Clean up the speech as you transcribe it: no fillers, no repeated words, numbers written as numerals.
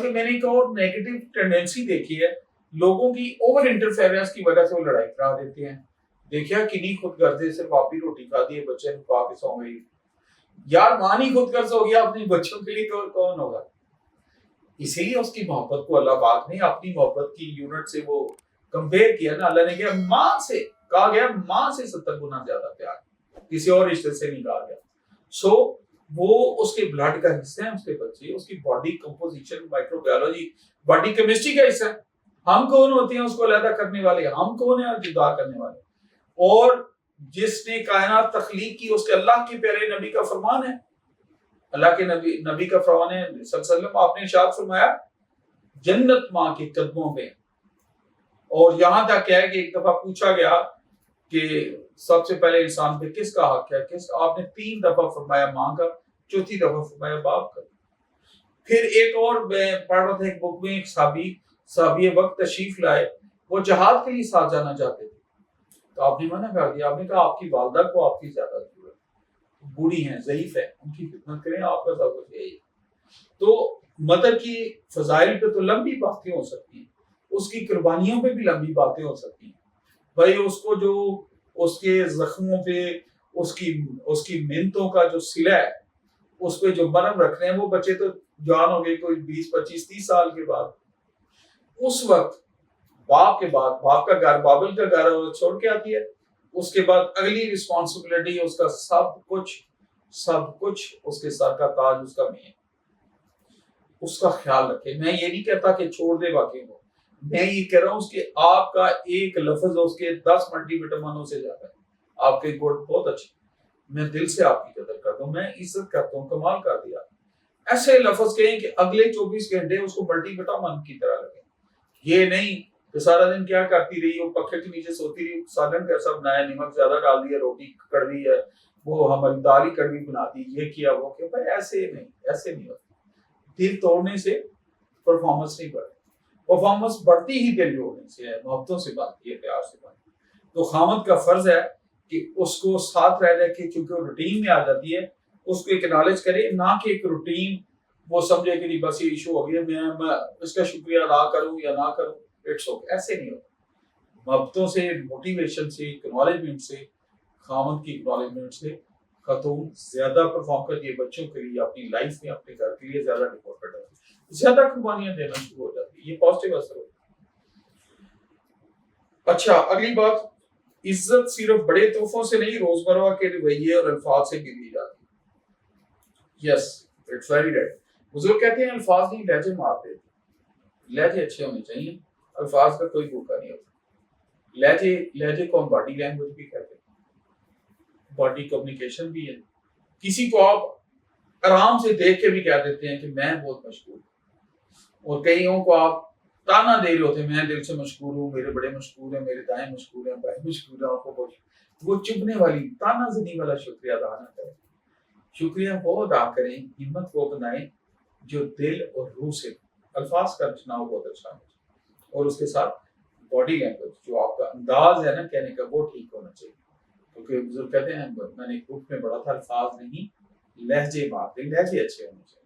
بلکہ میں نے ایک اور نیگیٹو ٹینڈنسی دیکھی ہے، لوگوں کی اوور انٹرفیئرنس کی وجہ سے وہ لڑائی کرا دیتے ہیں. دیکھا کنی خود غرضی سے باپی روٹی کھا دی ہے، بچے نے کھا کے سو گئی. یار ماں نہیں خود غرض ہو گیا اپنے بچوں کے لیے تو کون ہوگا؟ اسی لیے اس کی محبت کو اللہ پاک نے اپنی محبت کی یونٹ سے وہ کمپیئر کیا نا. اللہ نے کہا ماں سے، کہا گیا ماں سے 70 گنا زیادہ پیار، کسی اور رشتے سے نہیں کہا گیا. سو وہ اس کے بلڈ کا حصہ ہے، اس کے بچے، اس کی body composition, micro biology, body chemistry کا حصہ ہے. ہم کون ہوتے ہیں اس کو علیحدہ کرنے والے؟ ہم کون ہیں جدا کرنے والے؟ اور جس نے کائنات تخلیق کی اس کے اللہ کے پیارے نبی کا فرمان ہے، اللہ کے نبی کا فرمان ہے صلی اللہ علیہ وسلم، آپ نے ارشاد فرمایا جنت ماں کے قدموں میں. اور یہاں تک ہے کہ ایک دفعہ پوچھا گیا کہ سب سے پہلے انسان پہ کس کا حق ہے، آپ نے 3 دفعہ فرمایا ماں کا، 4تھی دفعہ فرمایا باپ کا. پھر ایک اور میں پڑھ رہا تھا ایک بک میں، ایک صحابی وقت تشریف لائے، وہ جہاد کے لیے ساتھ جانا چاہتے تھے تو آپ نے منع کر دیا. آپ نے کہا آپ کی والدہ کو آپ کی زیادہ ضرورت، بوڑھی ہیں، ضعیف ہیں، ان کی خدمت کریں، آپ کا سب کچھ یہی. تو مدر کی فضائل پہ تو لمبی باتیں ہو سکتی ہیں، اس کی قربانیوں پہ بھی لمبی باتیں ہو سکتی ہیں. بھائی اس کو جو اس کے زخموں پہ اس کی منتوں کا جو صلہ ہے، اس پہ جو مرہم رکھ رہے ہیں، وہ بچے تو جوان ہو گئے کوئی 20 25 30 سال کے بعد. اس وقت باپ کے بعد باپ کا گھر، بابل کا گھر چھوڑ کے آتی ہے. اس کے بعد اگلی رسپانسبلٹی اس کا سب کچھ اس کے سر کا تاج اس کا میں، اس کا خیال رکھے. میں یہ نہیں کہتا کہ چھوڑ دے باقی کو، میں یہ کہہ رہا ہوں کہ آپ کا ایک لفظ اس کے 10 ملٹی وٹامنوں سے زیادہ ہے. آپ کے گڈ بہت اچھے، میں دل سے آپ کی قدر کرتا ہوں، میں عزت کرتا ہوں، کمال کر دیا. ایسے لفظ کہیں کہ اگلے 24 گھنٹے اس کو ملٹی وٹامن کی طرح لگے. یہ نہیں کہ سارا دن کیا کرتی رہی، وہ پکھے کے نیچے سوتی رہی، سالن کیسا بنایا، نمک زیادہ ڈال دیا، روٹی کڑوی ہے، وہ ہماری دال ہی کڑوی بنا دی، یہ کیا وہ کیا. بھائی ایسے نہیں ہوتا. دل توڑنے سے پرفارمنس نہیں بڑھتی، پرفارمنس بڑھتی ہی دل جوڑنے سے ہے، محبتوں سے بڑھتی ہے، پیار سے بڑھتی ہے. تو خامد کا فرض ہے کہ اس کو ساتھ رہ کے، چونکہ وہ روٹین میں آ جاتی ہے، اس کو ایکنالج کرے، نہ کہ ایک روٹین وہ سمجھے کہ نہیں بس یہ ایشو ہو گیا، میں اس کا شکریہ ادا کروں یا نہ کروں، اٹس اوکے. ایسے نہیں ہوتا. محبتوں سے، موٹیویشن سے، اکنالجمنٹ سے، خامد کی اکنالجمنٹ سے خاتون زیادہ پرفارم کرتی ہے بچوں کے لیے، اپنی لائف میں، اپنے گھر کے لیے زیادہ ڈیفورٹ ہوتی ہے، زیادہ قربانیاں دینا شروع ہو جاتی ہے. یہ پازیٹیو اثر ہوتا ہے. اچھا اگلی بات، عزت صرف بڑے تحفوں سے نہیں، روزمرہ کے رویے اور الفاظ سے بھی دی جاتی ہے. Yes it's very right. بزرگ کہتے ہیں الفاظ نہیں لہجے مارتے. لہجے اچھے ہونے چاہیے، الفاظ کا کوئی بھوکا نہیں ہوتا. لہجے کو ہم باڈی لینگویج بھی کہتے ہیں، باڈی کمیونیکیشن بھی ہے. کسی کو آپ آرام سے دیکھ کے بھی کہہ دیتے ہیں کہ میں بہت مشغول ہوں، اور کئیوں کو آپ تانا دے رہے ہوتے ہیں میں دل سے مشغول ہوں، میرے بڑے مشغول ہیں، میرے دائیں مشغول ہیں، بھائی مشغول ہیں. آپ کو وہ چبھنے والی تانا زنی والا شکریہ ادا نہ کریں. شکریہ وہ ادا کریں، ہمت وہ بنائیں جو دل اور روح سے. الفاظ کا چناؤ بہت اچھا ہے، اور اس کے ساتھ باڈی لینگویج، جو آپ کا انداز ہے نا کہنے کا، وہ ٹھیک ہونا چاہیے. کیونکہ بزرگ کہتے ہیں، میں نے ایک بک میں پڑھا تھا، الفاظ نہیں لہجے مارتے، لہجے اچھے ہونے چاہیے.